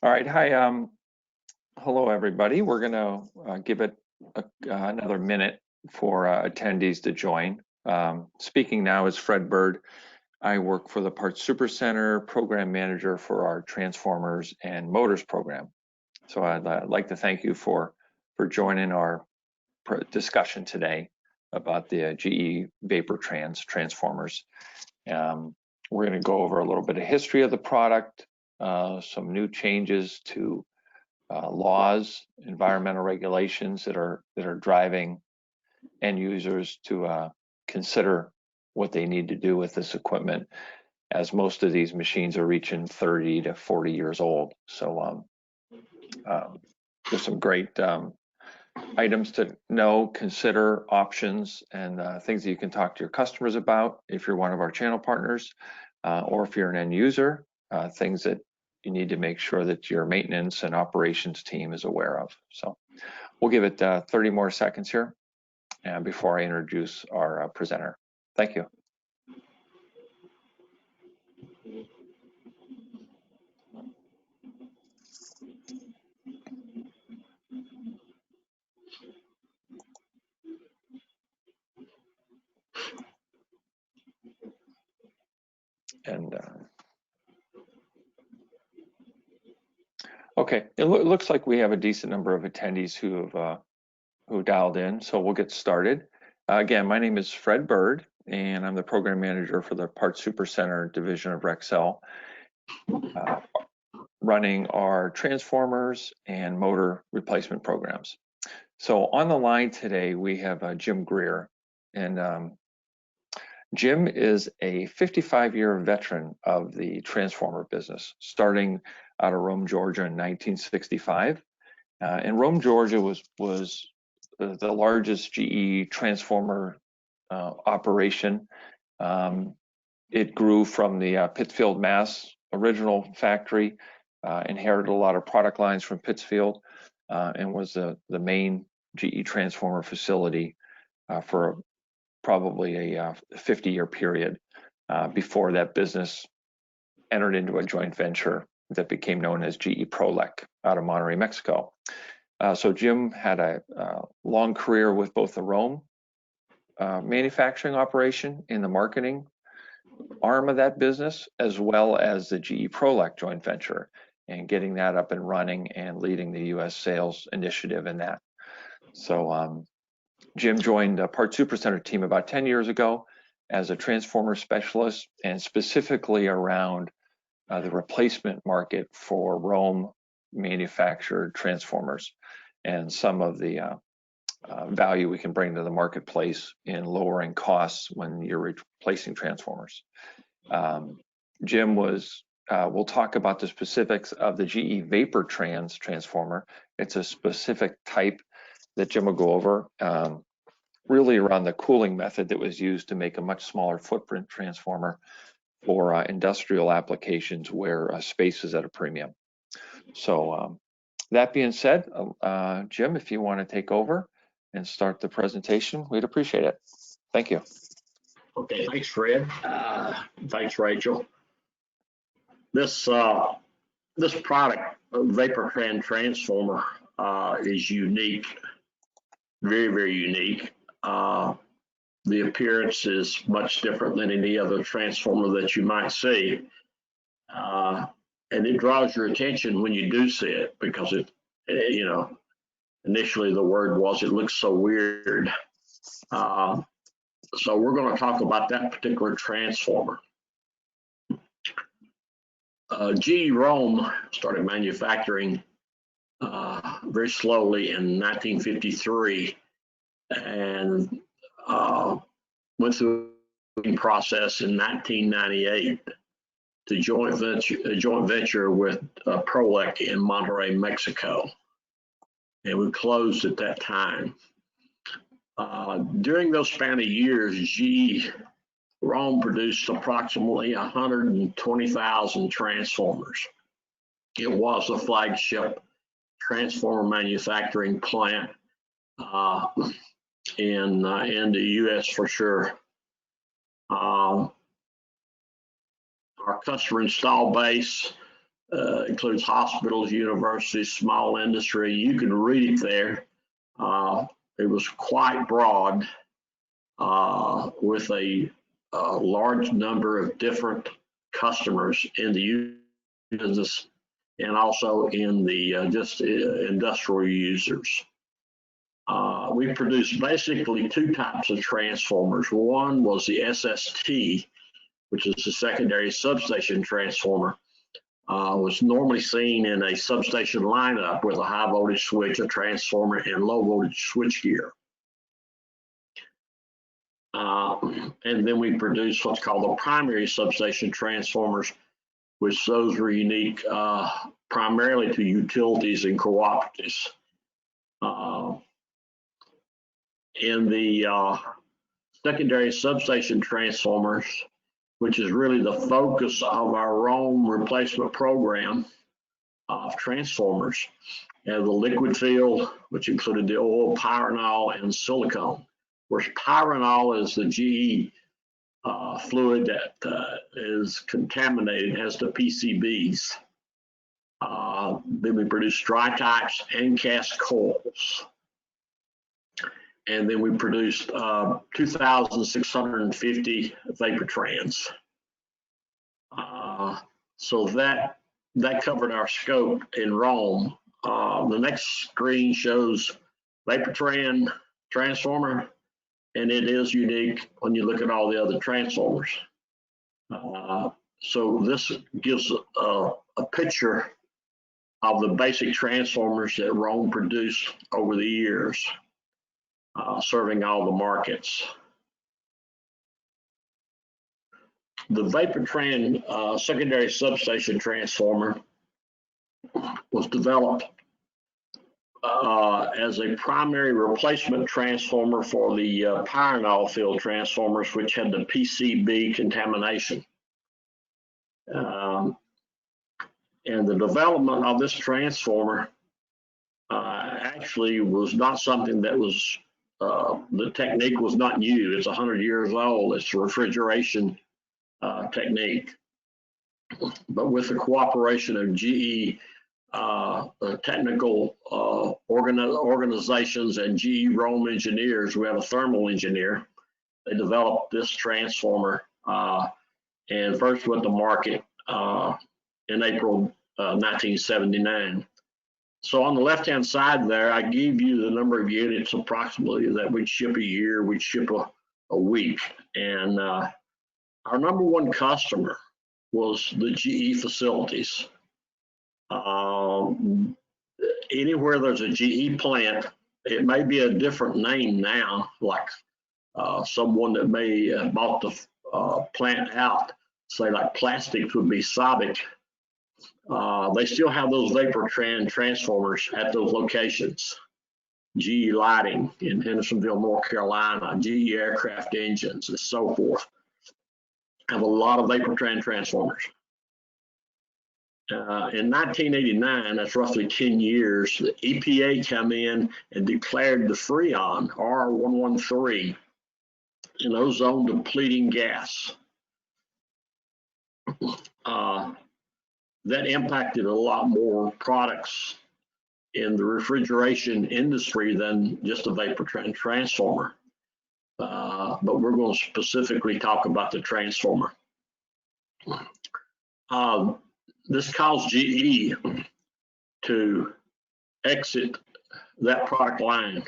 All right, hi, hello everybody. We're gonna give it another minute for attendees to join. Speaking now is Fred Bird. I work for the Parts Supercenter, program manager for our transformers and motors program. So I'd like to thank you for joining our discussion today about the GE VaporTrans transformers. We're going to go over a little bit of history of the product, some new changes to laws, environmental regulations that are driving end users to consider what they need to do with this equipment, as most of these machines are reaching 30 to 40 years old. So there's some great items to know, consider, options, and things that you can talk to your customers about if you're one of our channel partners, or if you're an end user, things that you need to make sure that your maintenance and operations team is aware of. So we'll give it 30 more seconds here and before I introduce our presenter. Thank you. And okay, it looks like we have a decent number of attendees who have who dialed in, so we'll get started. Again, my name is Fred Bird, and I'm the program manager for the Parts Supercenter division of Rexel, running our transformers and motor replacement programs. So on the line today, we have Jim Greer, and Jim is a 55-year veteran of the transformer business, starting out of Rome, Georgia in 1965. And Rome, Georgia was the largest GE transformer operation. It grew from the Pittsfield, Mass. Original factory, inherited a lot of product lines from Pittsfield, and was the main GE transformer facility for probably a 50-year period before that business entered into a joint venture that became known as GE Prolec out of Monterrey, Mexico. So Jim had a long career with both the Rome manufacturing operation in the marketing arm of that business, as well as the GE Prolec joint venture, and getting that up and running and leading the U.S. sales initiative in that. So Jim joined the Parts Supercenter team about 10 years ago as a transformer specialist, and specifically around the replacement market for Rome manufactured transformers and some of the value we can bring to the marketplace in lowering costs when you're replacing transformers. Jim we'll talk about the specifics of the GE VaporTrans transformer. It's a specific type that Jim will go over, really around the cooling method that was used to make a much smaller footprint transformer for industrial applications where space is at a premium. So that being said, Jim, if you want to take over and start the presentation, we'd appreciate it. Thank you. Okay, thanks, Fred. Thanks, Rachel. This product, VaporTran transformer, is unique, very, very unique. The appearance is much different than any other transformer that you might see. And it draws your attention when you do see it, because it, initially the word was it looks so weird. So we're going to talk about that particular transformer. GE Rome started manufacturing very slowly in 1953, and went through the process in 1998 to joint venture with Prolec in Monterrey, Mexico, and we closed at that time. During those span of years, GE Rome produced approximately 120,000 transformers. It was the flagship transformer manufacturing plant in the U.S. for sure. Our customer install base includes hospitals, universities, small industry. You can read it there. It was quite broad with a large number of different customers in the business and also in the just industrial users. We produced basically two types of transformers. One was the SST, which is the secondary substation transformer. Was normally seen in a substation lineup with a high voltage switch, a transformer, and low voltage switchgear. And then we produced what's called the primary substation transformers, which those were unique primarily to utilities and cooperatives. In the secondary substation transformers, which is really the focus of our Rome replacement program of transformers, and the liquid field, which included the oil, pyranol, and silicone. Whereas pyranol is the GE fluid that is contaminated, has the PCBs. Then we produce dry types and cast coils. And then we produced 2,650 VaporTrans. So that covered our scope in Rome. The next screen shows VaporTran transformer, and it is unique when you look at all the other transformers. So this gives a picture of the basic transformers that Rome produced over the years. Serving all the markets. The VaporTran secondary substation transformer was developed as a primary replacement transformer for the pyranol field transformers, which had the PCB contamination. And the development of this transformer actually was not something that was the technique was not new. It's 100 years old. It's a refrigeration technique. But with the cooperation of GE technical organizations and GE Rome engineers, we have a thermal engineer, they developed this transformer and first went to market in April 1979. So on the left-hand side there, I gave you the number of units approximately that we'd ship a year, we'd ship a week. And our number one customer was the GE facilities. Anywhere there's a GE plant, it may be a different name now, like someone that may have bought the plant out, say like plastics would be Sabic. They still have those VaporTran transformers at those locations. GE Lighting in Hendersonville, North Carolina, GE Aircraft Engines, and so forth, have a lot of VaporTran transformers. In 1989, that's roughly 10 years, the EPA came in and declared the Freon, R113, an ozone depleting gas. That impacted a lot more products in the refrigeration industry than just a VaporTran transformer. But we're going to specifically talk about the transformer. This caused GE to exit that product line.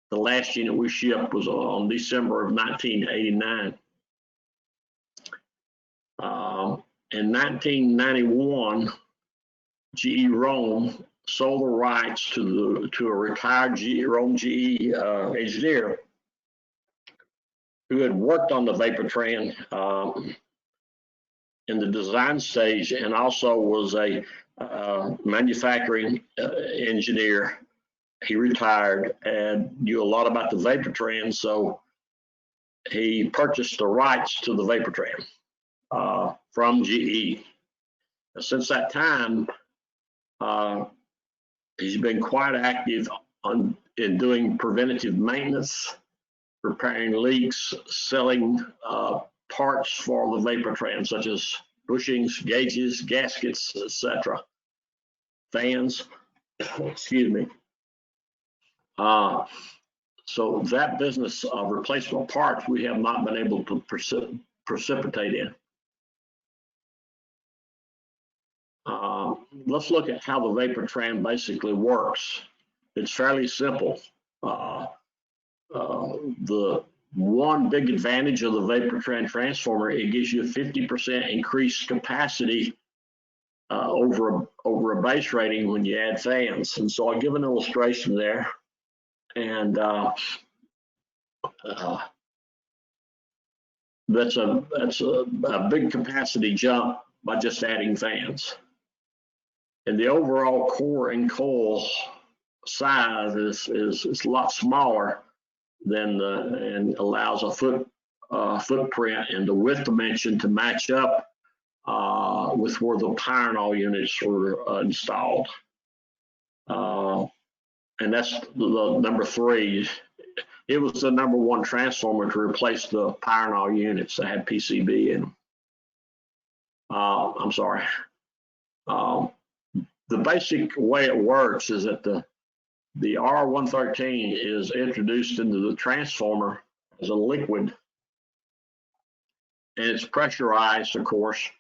The last unit we shipped was on December of 1989. In 1991, GE Rome sold the rights to a retired Rome GE engineer who had worked on the VaporTran in the design stage and also was a manufacturing engineer. He retired and knew a lot about the VaporTran, so he purchased the rights to the VaporTran from GE. Since that time, he's been quite active in doing preventative maintenance, repairing leaks, selling parts for the VaporTran, such as bushings, gauges, gaskets, etc. Fans, excuse me. So that business of replacement parts, we have not been able to precipitate in. Let's look at how the VaporTran basically works. It's fairly simple. The one big advantage of the VaporTran transformer, it gives you a 50% increased capacity over a base rating when you add fans. And so I'll give an illustration there. And that's a big capacity jump by just adding fans. And the overall core and coil size is a lot smaller than and allows a footprint and the width dimension to match up with where the power and all units were installed. And that's the number 3. It was the number 1 transformer to replace the power and all units that had PCB in them. I'm sorry. The basic way it works is that the R113 is introduced into the transformer as a liquid, and it's pressurized, of course.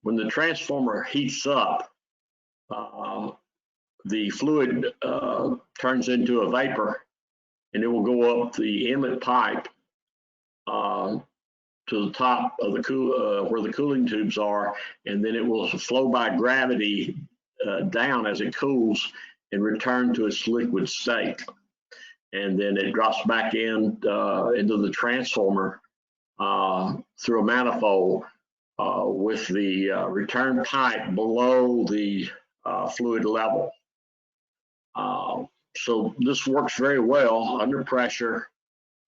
When the transformer heats up, the fluid turns into a vapor, and it will go up the inlet pipe to the top of the where the cooling tubes are, and then it will flow by gravity down as it cools and return to its liquid state. And then it drops back into the transformer through a manifold with the return pipe below the fluid level. So this works very well under pressure,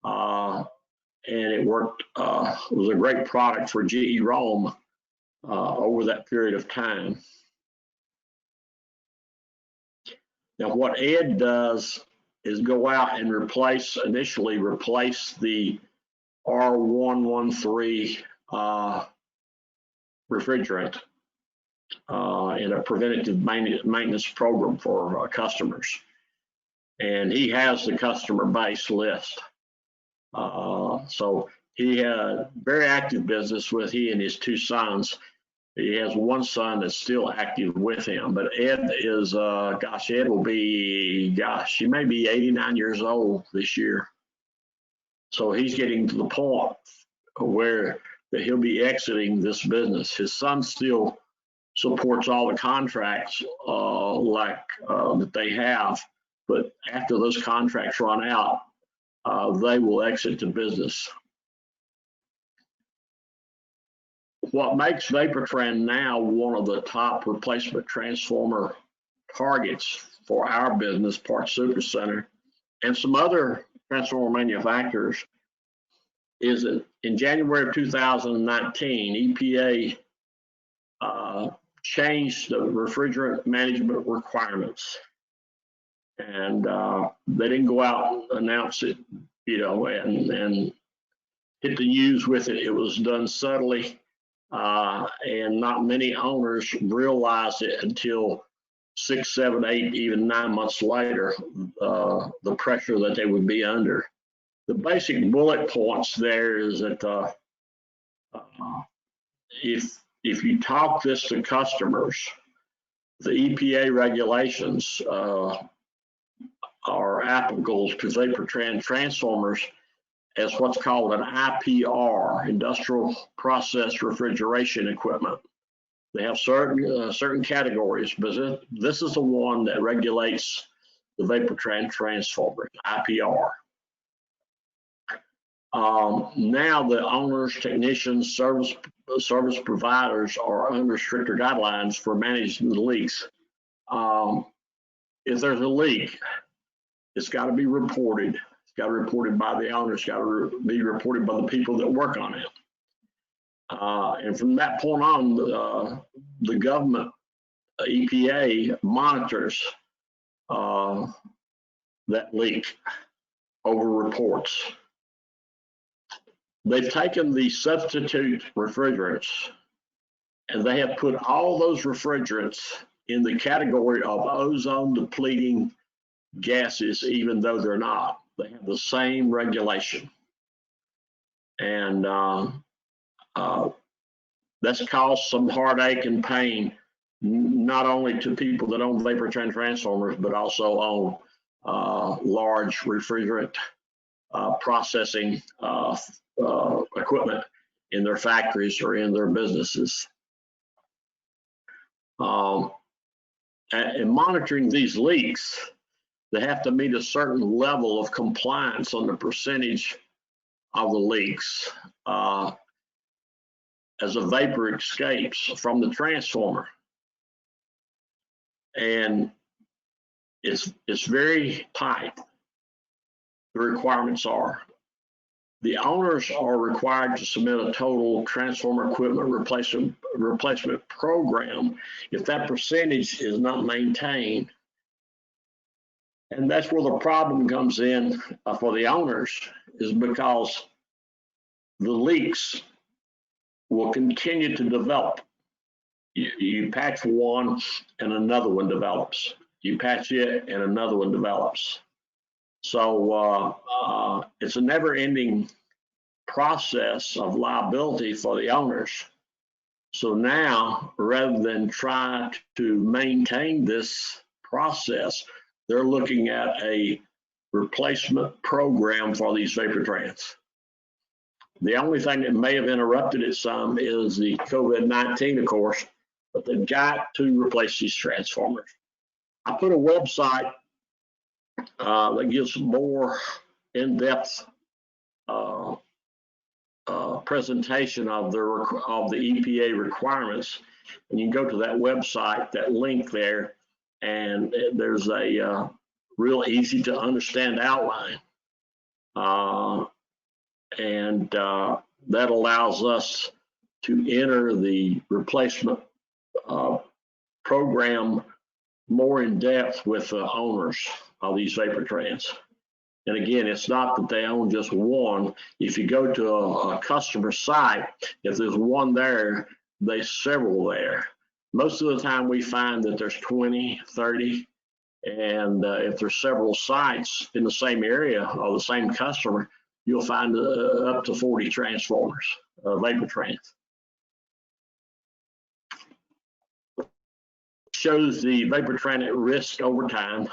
and it worked. It was a great product for GE Rome over that period of time. Now, what Ed does is go out and initially replace the R113 refrigerant in a preventative maintenance program for customers. And he has the customer base list. So he had a very active business with he and his 2 sons. He has 1 son that's still active with him, but Ed is, Ed will be, he may be 89 years old this year. So he's getting to the point where that he'll be exiting this business. His son still supports all the contracts that they have, but after those contracts run out, they will exit the business. What makes VaporTran now one of the top replacement transformer targets for our business, Parts Supercenter, and some other transformer manufacturers, is that in January of 2019, EPA changed the refrigerant management requirements. And they didn't go out and announce it, and hit the news with it. It was done subtly. And not many owners realized it until 6, 7, 8, even 9 months later, the pressure that they would be under. The basic bullet points there is that if you talk this to customers, the EPA regulations are applicable to VaporTran transformers as what's called an IPR, Industrial Process Refrigeration Equipment. They have certain categories, but this is the one that regulates the VaporTran transformer, IPR. Now the owners, technicians, service providers are under stricter guidelines for managing the leaks. If there's a leak, it's got to be reported. It's got to be reported by the owner. It's got to be reported by the people that work on it. And from that point on, the government, EPA, monitors that leak over reports. They've taken the substitute refrigerants And they have put all those refrigerants in the category of ozone depleting gases, even though they're not. They have the same regulation. And that's caused some heartache and pain, not only to people that own VaporTran transformers, but also own large refrigerant processing equipment in their factories or in their businesses. And monitoring these leaks, they have to meet a certain level of compliance on the percentage of the leaks as a vapor escapes from the transformer. And it's very tight, the requirements are. The owners are required to submit a total transformer equipment replacement program if that percentage is not maintained. And that's where the problem comes in for the owners, is because the leaks will continue to develop. You patch one and another one develops. You patch it and another one develops. So it's a never-ending process of liability for the owners. So now, rather than try to maintain this process, they're looking at a replacement program for these VaporTrans. The only thing that may have interrupted it some is the COVID-19, of course, but they've got to replace these transformers. I put a website that gives more in-depth presentation of the EPA requirements, and you can go to that website, that link there, and there's a real easy to understand outline, and that allows us to enter the replacement program more in depth with the owners of these VaporTrans. And again, it's not that they own just one. If you go to a customer site, if there's one there, there's several there. Most of the time we find that there's 20, 30, and if there's several sites in the same area or the same customer, you'll find up to 40 transformers, VaporTrans. Shows the VaporTran at risk over time.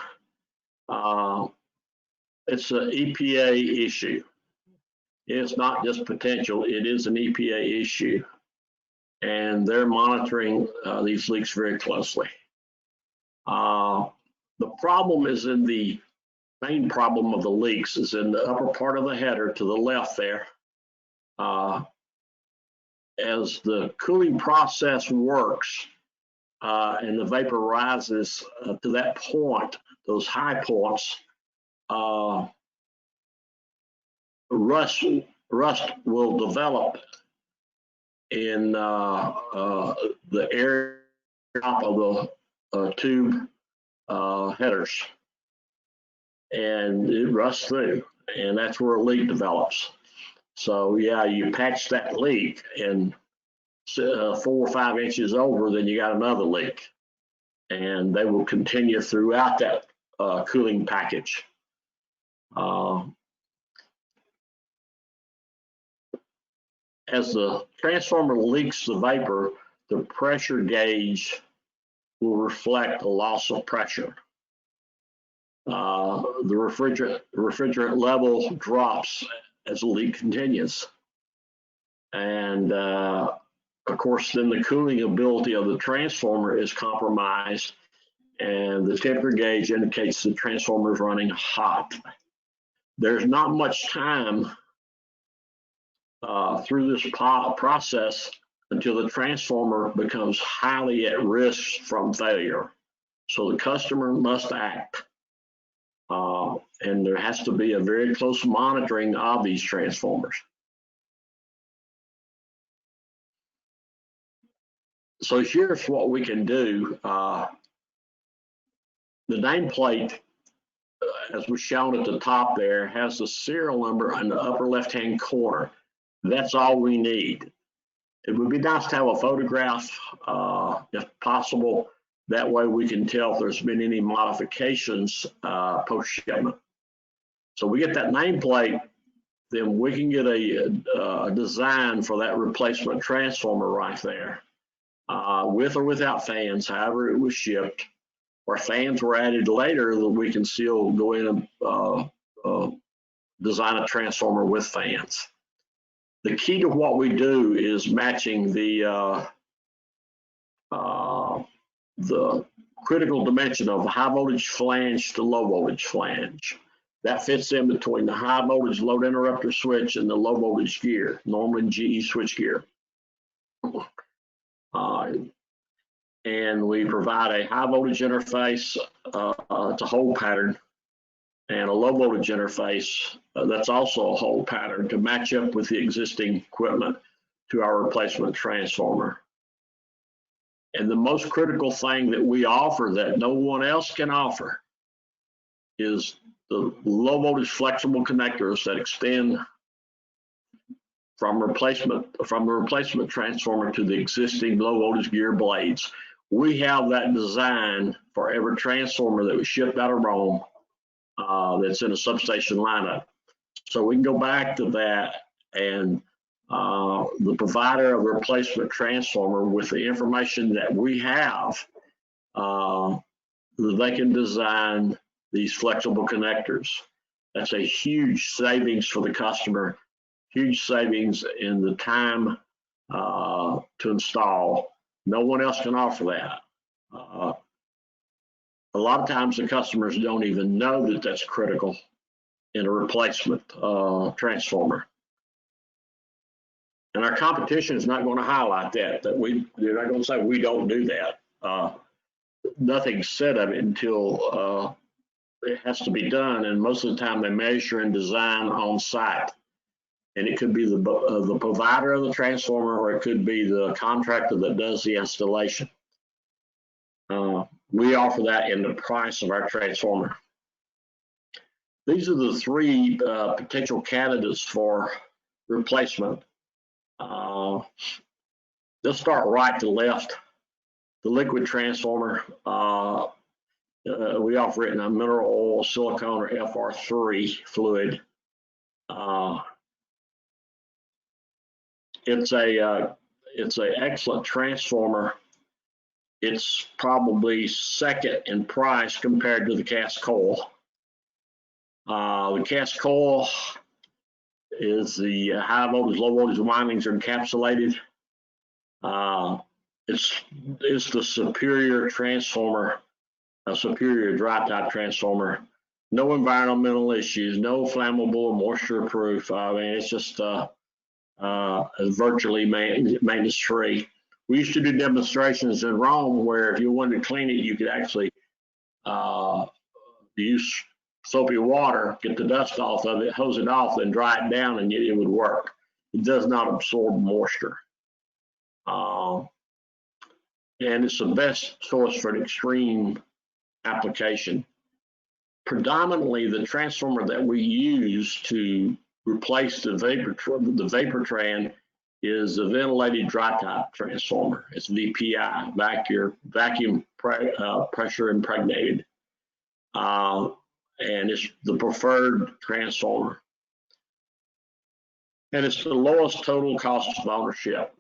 It's an EPA issue. It's not just potential, it is an EPA issue. And they're monitoring these leaks very closely. The problem is in the main problem of the leaks is in the upper part of the header to the left there. As the cooling process works and the vapor rises to that point, those high points, rust will develop in the area of the tube headers, and it rusts through, and that's where a leak develops. So yeah, you patch that leak, and 4 or 5 inches over, then you got another leak, and they will continue throughout that cooling package. As the transformer leaks the vapor, the pressure gauge will reflect a loss of pressure. The refrigerant level drops as the leak continues. And of course, then the cooling ability of the transformer is compromised, and the temperature gauge indicates the transformer is running hot. There's not much time through this process until the transformer becomes highly at risk from failure. So the customer must act. And there has to be a very close monitoring of these transformers. So here's what we can do. The nameplate, as was shown at the top there, has the serial number in the upper left-hand corner. That's all we need. It would be nice to have a photograph, if possible. That way we can tell if there's been any modifications post-shipment. So we get that nameplate, then we can get a design for that replacement transformer right there, with or without fans, however it was shipped, or fans were added later that we can still go in and design a transformer with fans. The key to what we do is matching the critical dimension of high voltage flange to low voltage flange. That fits in between the high voltage load interrupter switch and the low voltage gear, Norman GE switch gear. And we provide a high voltage interface to hold pattern, and a low voltage interface that's also a hold pattern to match up with the existing equipment to our replacement transformer. And the most critical thing that we offer that no one else can offer is the low voltage flexible connectors that extend from the replacement transformer to the existing low voltage gear blades. We have that design for every transformer that was shipped out of Rome that's in a substation lineup. So we can go back to that, and the provider of the replacement transformer, with the information that we have, they can design these flexible connectors. That's a huge savings for the customer, huge savings in the time to install. No one else can offer that. A lot of times the customers don't even know that that's critical in a replacement transformer. And our competition is not going to highlight that they're not going to say we don't do that. Nothing's said of it until it has to be done, and most of the time they measure and design on site. And it could be the provider of the transformer, or it could be the contractor that does the installation. We offer that in the price of our transformer. These are the three potential candidates for replacement. Let's start right to left. The liquid transformer, we offer it in a mineral oil, silicone, or FR3 fluid. It's an excellent transformer. It's probably second in price compared to the cast coil. The cast coil is the high voltage, low voltage windings are encapsulated. It's the superior transformer, a superior dry type transformer. No environmental issues, no flammable or moisture proof. I mean, it's just virtually maintenance free. We used to do demonstrations in Rome where if you wanted to clean it, you could actually use soapy water, get the dust off of it, hose it off, then dry it down, and it would work. It does not absorb moisture. And it's the best source for an extreme application. Predominantly, the transformer that we use to replace the VaporTran is the ventilated dry type transformer. It's VPI, vacuum pressure impregnated. And it's the preferred transformer. And it's the lowest total cost of ownership.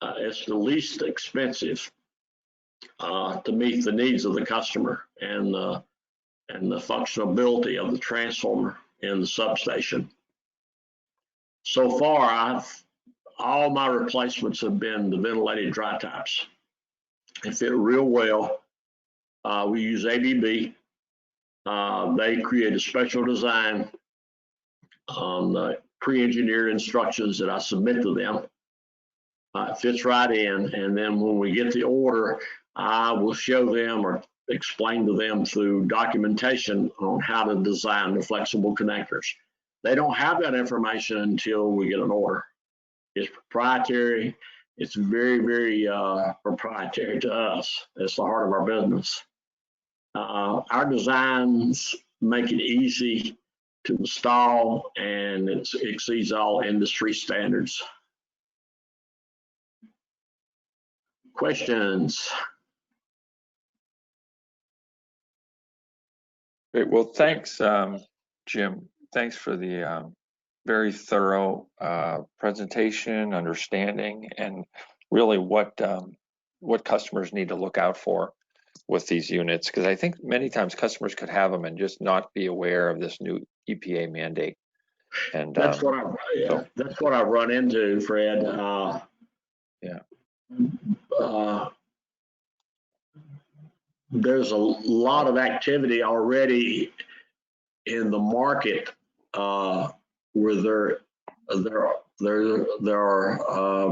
It's the least expensive to meet the needs of the customer and the functionality of the transformer in the substation. So far, all my replacements have been the ventilated dry types. They fit real well. We use ABB. They create a special design on the pre-engineered instructions that I submit to them. It fits right in, and then when we get the order, I will show them or explain to them through documentation on how to design the flexible connectors. They don't have that information until we get an order. It's proprietary. It's very, very proprietary to us. It's the heart of our business. Our designs make it easy to install, and it exceeds all industry standards. Questions? Great. Well, thanks, Jim. Thanks for the very thorough presentation, understanding, and really what customers need to look out for with these units. Because I think many times customers could have them and just not be aware of this new EPA mandate. And That's what I run into, Fred. Yeah. There's a lot of activity already in the market where there are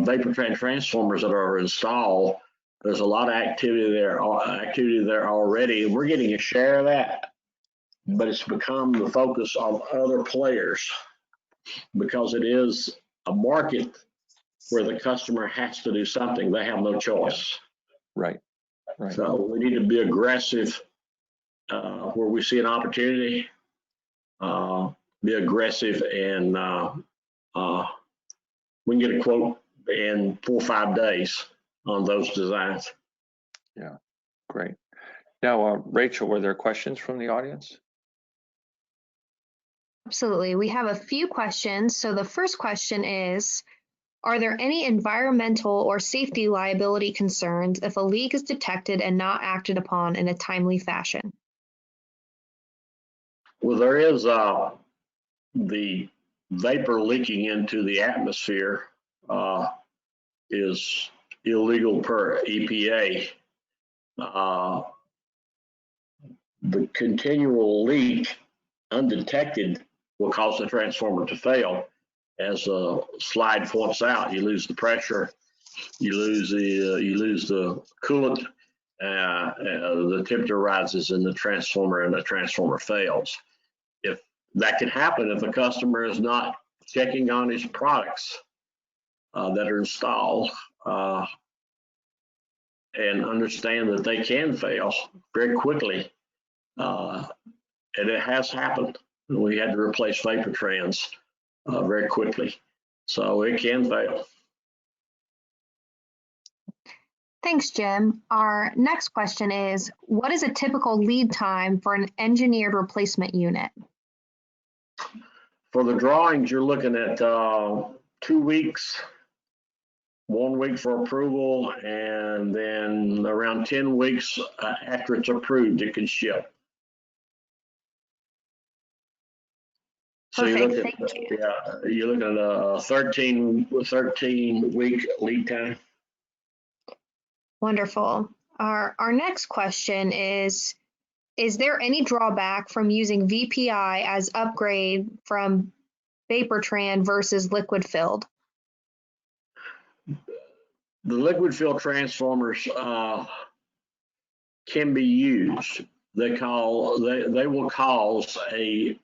VaporTran transformers that are installed. There's a lot of activity there already. We're getting a share of that, but it's become the focus of other players because it is a market where the customer has to do something. They have no choice. Right. So we need to be aggressive where we see an opportunity. Be aggressive, and we can get a quote in 4 or 5 days on those designs. Yeah, great. Now, Rachel, were there questions from the audience? Absolutely. We have a few questions. So the first question is, are there any environmental or safety liability concerns if a leak is detected and not acted upon in a timely fashion? Well, there is the vapor leaking into the atmosphere is illegal per EPA. The continual leak undetected will cause the transformer to fail. As the slide points out, you lose the pressure, you lose the coolant, the temperature rises in the transformer, and the transformer fails. If that can happen if a customer is not checking on his products that are installed and understand that they can fail very quickly, and it has happened. We had to replace VaporTrans very quickly, so it can fail. Thanks, Jim. Our next question is, what is a typical lead time for an engineered replacement unit? For the drawings, you're looking at 2 weeks, 1 week for approval, and then around 10 weeks after it's approved, it can ship. So Perfect, thank you. Yeah, you're looking at a 13-week lead time. Wonderful. Our next question is there any drawback from using VPI as upgrade from VaporTran versus liquid filled? The liquid filled transformers can be used. They will cause a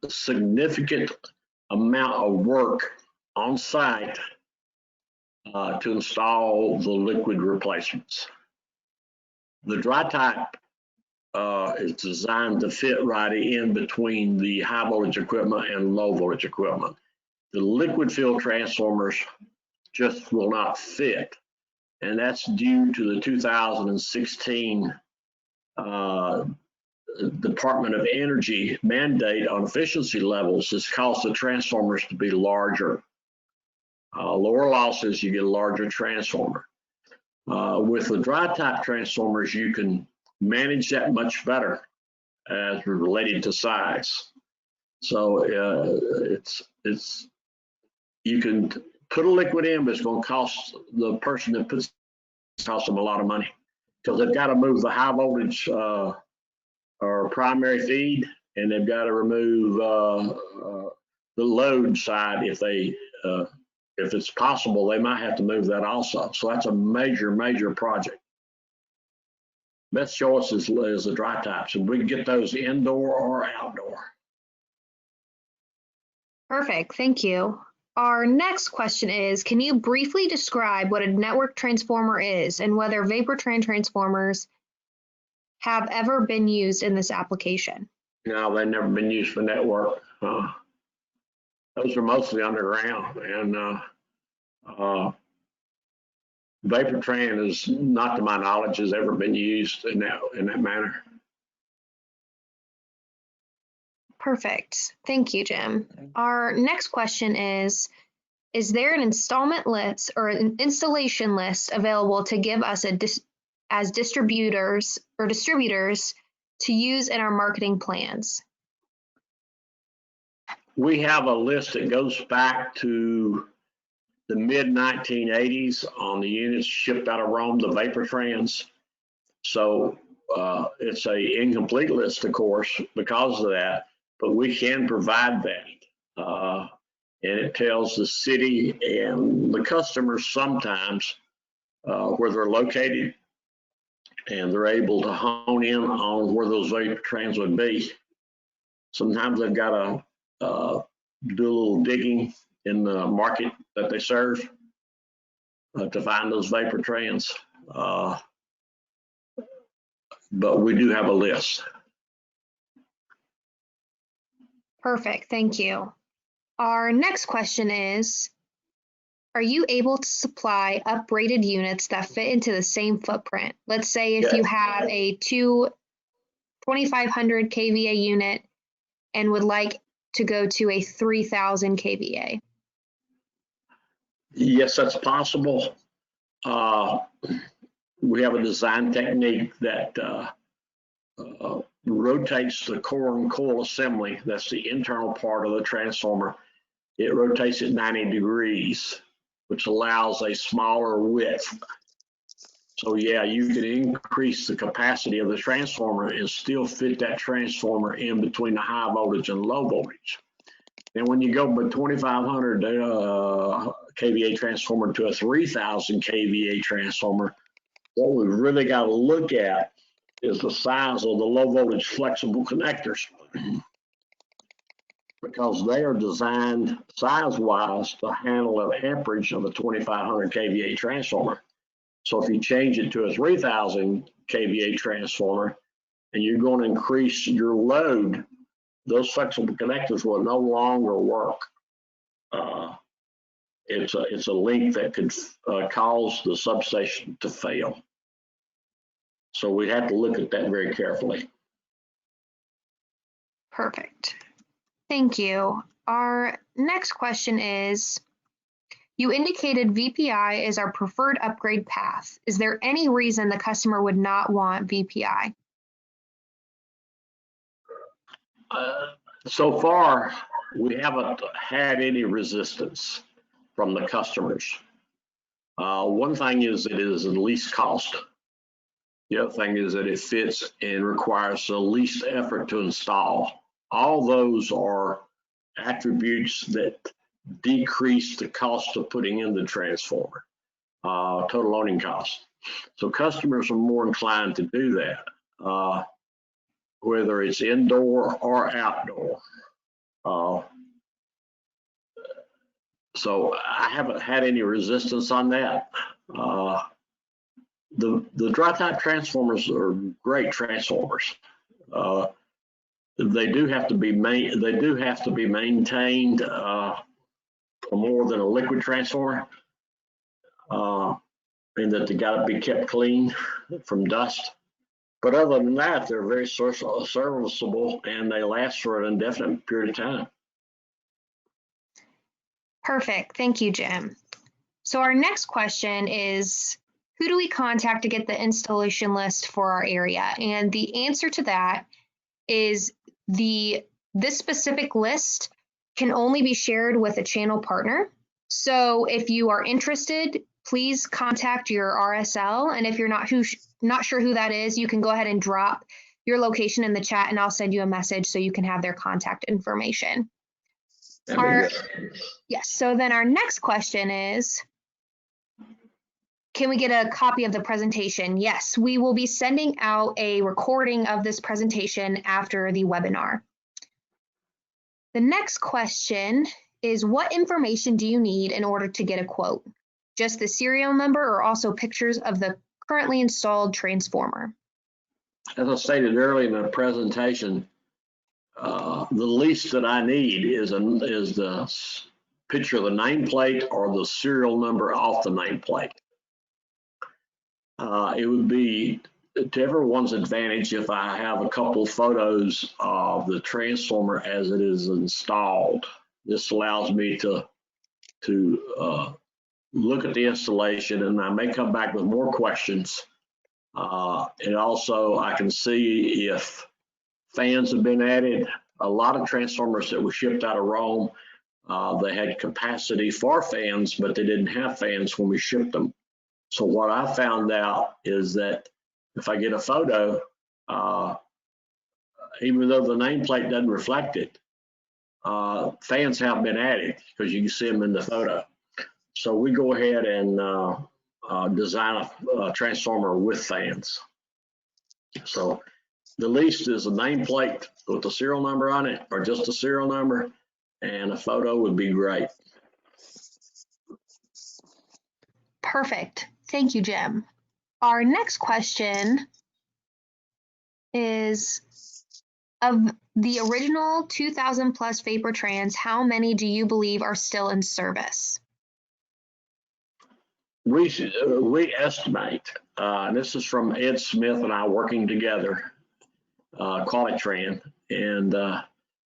significant amount of work on site to install the liquid replacements. The dry type is designed to fit right in between the high voltage equipment and low voltage equipment. The liquid filled transformers just will not fit, and that's due to the 2016 Department of Energy mandate on efficiency levels has caused the transformers to be larger. Lower losses, you get a larger transformer. With the dry type transformers, you can manage that much better as related to size. So you can put a liquid in, but it's going to cost the person that puts cost them a lot of money because they've got to move the high voltage or primary feed, and they've got to remove the load side if it's possible. They might have to move that also. So that's a major project. Best choice is the dry types, and we can get those indoor or outdoor. Perfect, thank you. Our next question is, can you briefly describe what a network transformer is and whether VaporTran transformers have ever been used in this application? No, they've never been used for network. Those are mostly underground, and VaporTran is not, to my knowledge, has ever been used in that manner. Perfect. Thank you, Jim. Our next question is there an installment list or an installation list available to give us as distributors to use in our marketing plans? We have a list that goes back to the mid-1980s on the units shipped out of Rome, the VaporTrans. So it's a incomplete list, of course, because of that, but we can provide that. And it tells the city and the customers sometimes where they're located, and they're able to hone in on where those VaporTrans would be. Sometimes they've got to do a little digging in the market that they serve to find those VaporTrans. But we do have a list. Perfect. Thank you. Our next question is, are you able to supply upgraded units that fit into the same footprint? Let's say if you have a 2500 kVA unit and would like to go to a 3000 kVA. Yes, that's possible. We have a design technique that rotates the core and coil assembly. That's the internal part of the transformer. It rotates at 90 degrees, which allows a smaller width. So yeah, you can increase the capacity of the transformer and still fit that transformer in between the high voltage and low voltage. And when you go from a 2500 kVA transformer to a 3000 kVA transformer, what we've really got to look at is the size of the low voltage flexible connectors, because they are designed size-wise to handle an amperage of a 2500 kVA transformer. So if you change it to a 3000 kVA transformer and you're going to increase your load, those flexible connectors will no longer work. It's a link that could cause the substation to fail. So we have to look at that very carefully. Perfect. Thank you. Our next question is, you indicated VPI is our preferred upgrade path. Is there any reason the customer would not want VPI? So far, we haven't had any resistance from the customers. One thing is it is the least cost. The other thing is that it fits and requires the least effort to install. All those are attributes that decrease the cost of putting in the transformer, total owning cost. So customers are more inclined to do that, whether it's indoor or outdoor. So I haven't had any resistance on that. The dry type transformers are great transformers. They do have to be maintained more than a liquid transformer, and that they got to be kept clean from dust. But other than that, they're very serviceable and they last for an indefinite period of time. Perfect. Thank you, Jim. So our next question is, who do we contact to get the installation list for our area? And the answer to that is this specific list can only be shared with a channel partner. So if you are interested, please contact your RSL. And if you're not sure who that is, you can go ahead and drop your location in the chat and I'll send you a message so you can have their contact information. Yes, so then our next question is, can we get a copy of the presentation? Yes, we will be sending out a recording of this presentation after the webinar. The next question is, what information do you need in order to get a quote? Just the serial number or also pictures of the currently installed transformer? As I stated earlier in the presentation, the least that I need is the picture of the nameplate or the serial number off the nameplate. it would be to everyone's advantage if I have a couple photos of the transformer as it is installed. This allows me to look at the installation, and I may come back with more questions. And also I can see if fans have been added. A lot of transformers that were shipped out of Rome, they had capacity for fans, but they didn't have fans when we shipped them. So what I found out is that if I get a photo, even though the nameplate doesn't reflect it, fans have been added because you can see them in the photo. So we go ahead and design a transformer with fans. So the least is a nameplate with the serial number on it, or just a serial number, and a photo would be great. Perfect. Thank you, Jim. Our next question is, of the original 2,000 plus VaporTrans, how many do you believe are still in service? We estimate, and this is from Ed Smith and I working together, VaporTran, and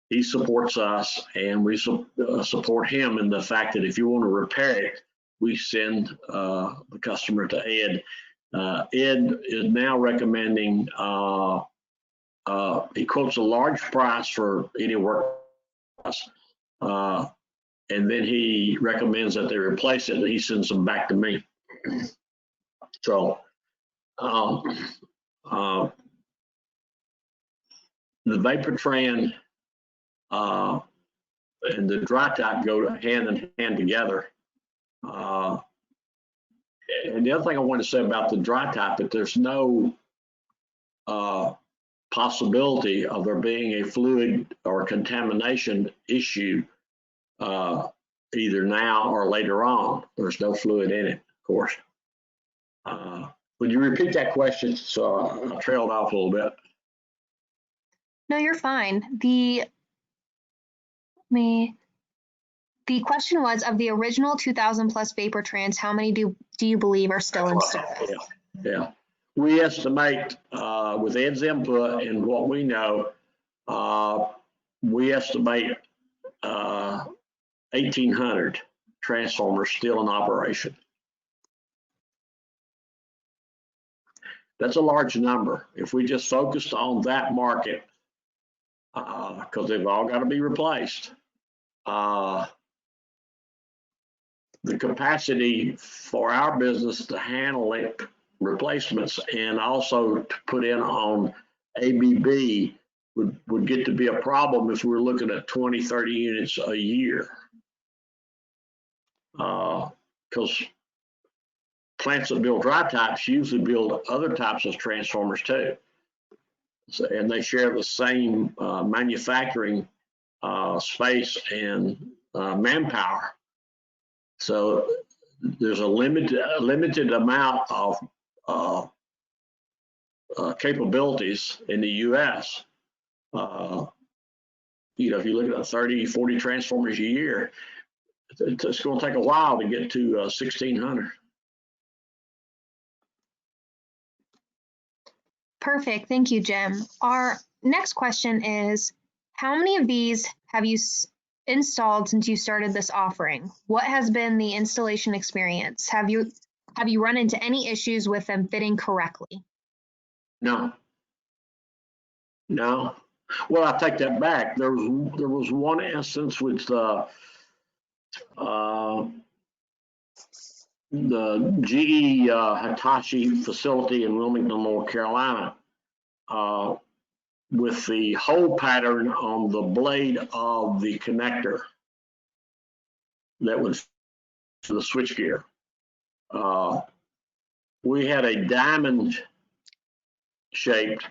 he supports us, and we support him in the fact that if you want to repair it, we send the customer to Ed. Ed is now recommending, he quotes a large price for any work, and then he recommends that they replace it, and he sends them back to me. So the VaporTran and the dry type go hand in hand together. And the other thing I want to say about the dry type, that there's no possibility of there being a fluid or contamination issue either now or later on. There's no fluid in it, of course. Would you repeat that question? So I trailed off a little bit. No, you're fine. The question was, of the original 2,000 plus VaporTrans, how many do you believe are still in service? Yeah. We estimate with Ed's input and what we know, we estimate 1,800 transformers still in operation. That's a large number. If we just focused on that market, because they've all got to be replaced, the capacity for our business to handle it, replacements, and also to put in on ABB would get to be a problem if we're looking at 20, 30 units a year. Because plants that build dry types usually build other types of transformers too. So, and they share the same manufacturing space and manpower. So there's a limited amount of capabilities in the U.S. If you look at 30, 40 transformers a year, it's going to take a while to get to 1,600. Perfect. Thank you, Jim. Our next question is, how many of these have you installed since you started this offering? What has been the installation experience? Have you run into any issues with them fitting correctly? No. Well, I take that back. There was one instance with the GE Hitachi facility in Wilmington, North Carolina, with the hole pattern on the blade of the connector that was to the switchgear. We had a diamond shaped,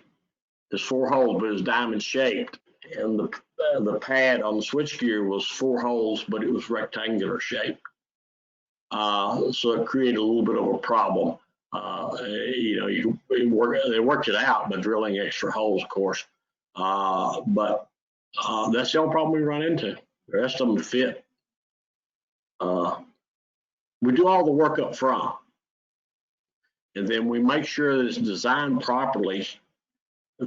there's 4 holes, but it was diamond shaped, and the pad on the switchgear was 4 holes, but it was rectangular shaped. So it created a little bit of a problem. They worked it out by drilling extra holes, of course. But that's the only problem we run into. The rest of them fit. We do all the work up front. And then we make sure that it's designed properly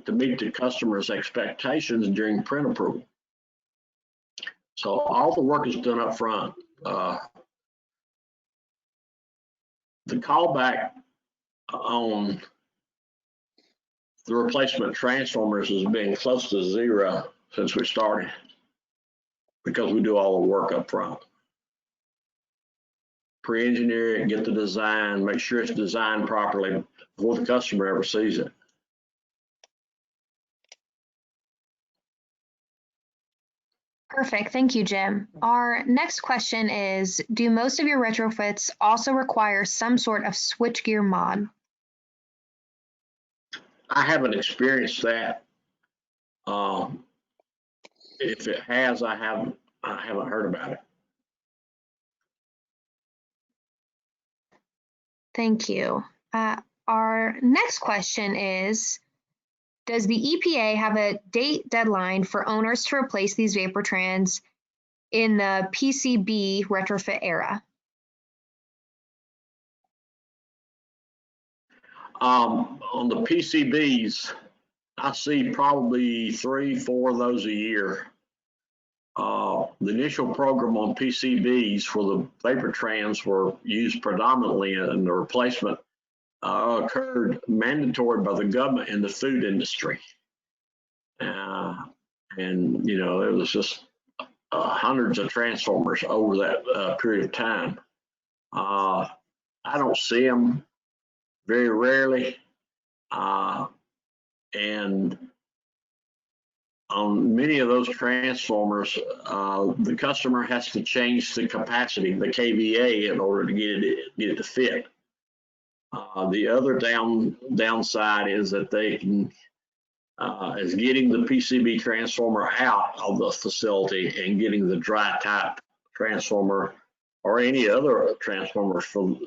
to meet the customer's expectations during print approval. So all the work is done up front. The callback on the replacement transformers has been close to zero since we started, because we do all the work up front. Pre-engineer it, get the design, make sure it's designed properly before the customer ever sees it. Perfect. Thank you, Jim. Our next question is, do most of your retrofits also require some sort of switchgear mod? I haven't experienced that. If it has, I haven't heard about it. Thank you. Our next question is, does the EPA have a deadline for owners to replace these VaporTrans in the PCB retrofit era? On the PCBs, I see probably 3-4 of those a year. The initial program on PCBs for the VaporTrans were used predominantly in the replacement occurred mandatory by the government in the food industry. And, you know, it was just hundreds of transformers over that period of time. I don't see them very rarely. And on many of those transformers, the customer has to change the capacity, the kVA, in order to get it to fit. The other downside is that they can is getting the PCB transformer out of the facility and getting the dry type transformer, or any other transformer for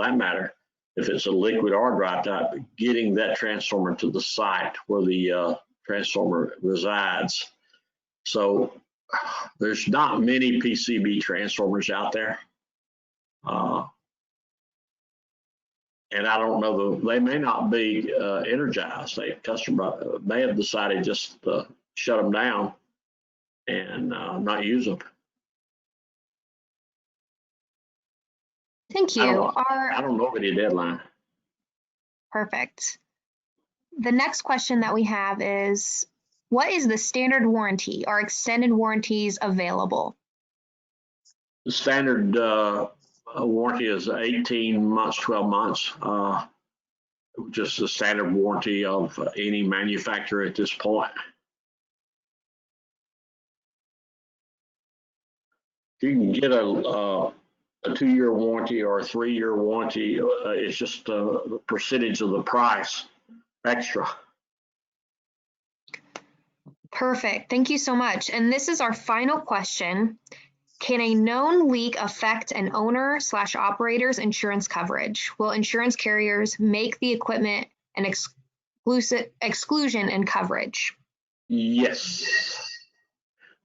that matter, if it's a liquid or dry type, getting that transformer to the site where the transformer resides. So there's not many PCB transformers out there. And I don't know, they may not be energized. The customer may have decided just to shut them down and not use them. Thank you. I don't know of any deadline. Perfect. The next question that we have is, what is the standard warranty? Are extended warranties available? The standard warranty is 18 months, 12 months. Just the standard warranty of any manufacturer at this point. You can get a 2-year warranty or a 3-year warranty. It's just a percentage of the price extra. Perfect. Thank you so much. And this is our final question. Can a known leak affect an owner/operator's insurance coverage? Will insurance carriers make the equipment an exclusion in coverage? Yes.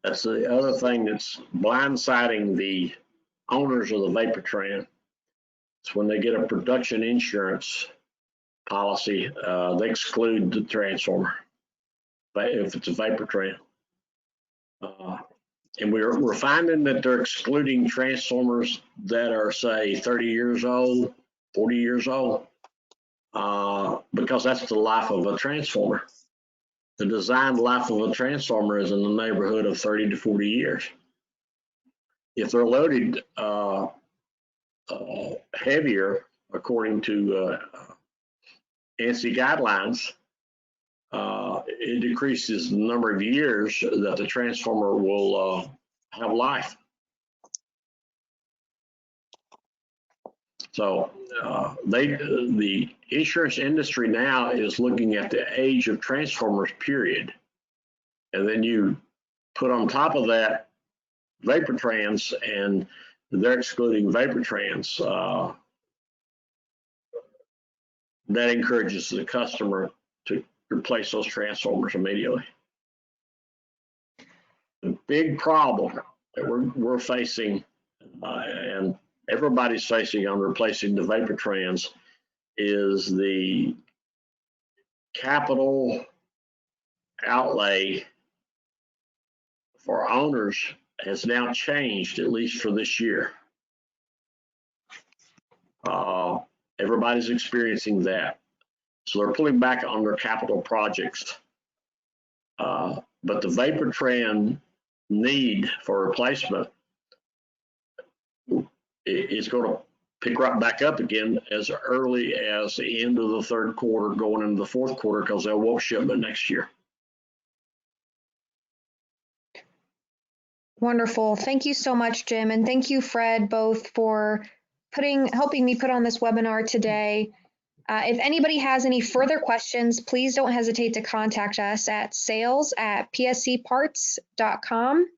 That's the other thing that's blindsiding the owners of the VaporTran. It's when they get a production insurance policy, they exclude the transformer if it's a VaporTran. And we're finding that they're excluding transformers that are, say, 30 years old, 40 years old, because that's the life of a transformer. The designed life of a transformer is in the neighborhood of 30 to 40 years. If they're loaded heavier, according to ANSI guidelines, it decreases the number of years that the transformer will have life. So the insurance industry now is looking at the age of transformers, period. And then you put on top of that VaporTrans, and they're excluding VaporTrans. That encourages the customer to replace those transformers immediately. The big problem that we're facing, and everybody's facing on replacing the VaporTrans, is the capital outlay for owners has now changed, at least for this year. Everybody's experiencing that. So they're pulling back on their capital projects. But the VaporTran need for replacement is going to pick right back up again as early as the end of the third quarter, going into the fourth quarter, because they'll want shipment next year. Wonderful. Thank you so much, Jim. And thank you, Fred, both for helping me put on this webinar today. If anybody has any further questions, please don't hesitate to contact us at sales@pscparts.com.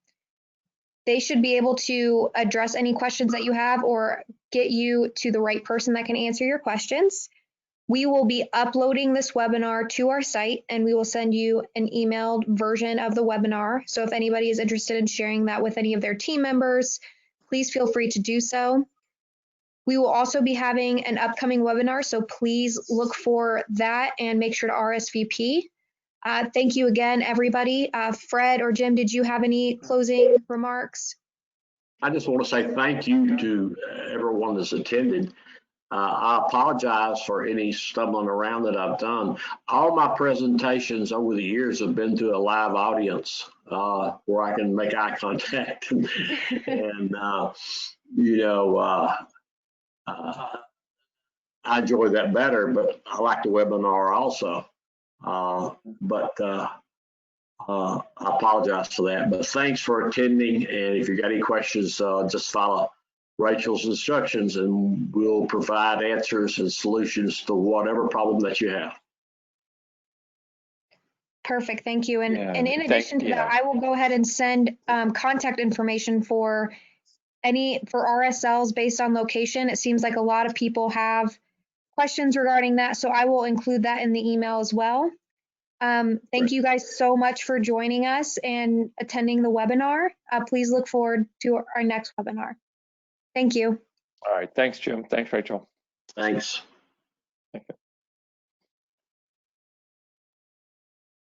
They should be able to address any questions that you have or get you to the right person that can answer your questions. We will be uploading this webinar to our site, and we will send you an emailed version of the webinar. So if anybody is interested in sharing that with any of their team members, please feel free to do so. We will also be having an upcoming webinar, so please look for that and make sure to RSVP. Thank you again, everybody. Fred or Jim, did you have any closing remarks? I just want to say thank you to everyone that's attended. I apologize for any stumbling around that I've done. All my presentations over the years have been to a live audience where I can make eye contact and you know, I enjoy that better, but I like the webinar also. I apologize for that, but thanks for attending. And if you got any questions, just follow Rachel's instructions and we'll provide answers and solutions to whatever problem that you have. Perfect, thank you. And in addition to that, I will go ahead and send contact information for RSLs based on location. It seems like a lot of people have questions regarding that, so I will include that in the email as well. Thank you guys so much for joining us and attending the webinar. Please look forward to our next webinar. Thank you. All right, thanks, Jim. Thanks, Rachel. Thanks.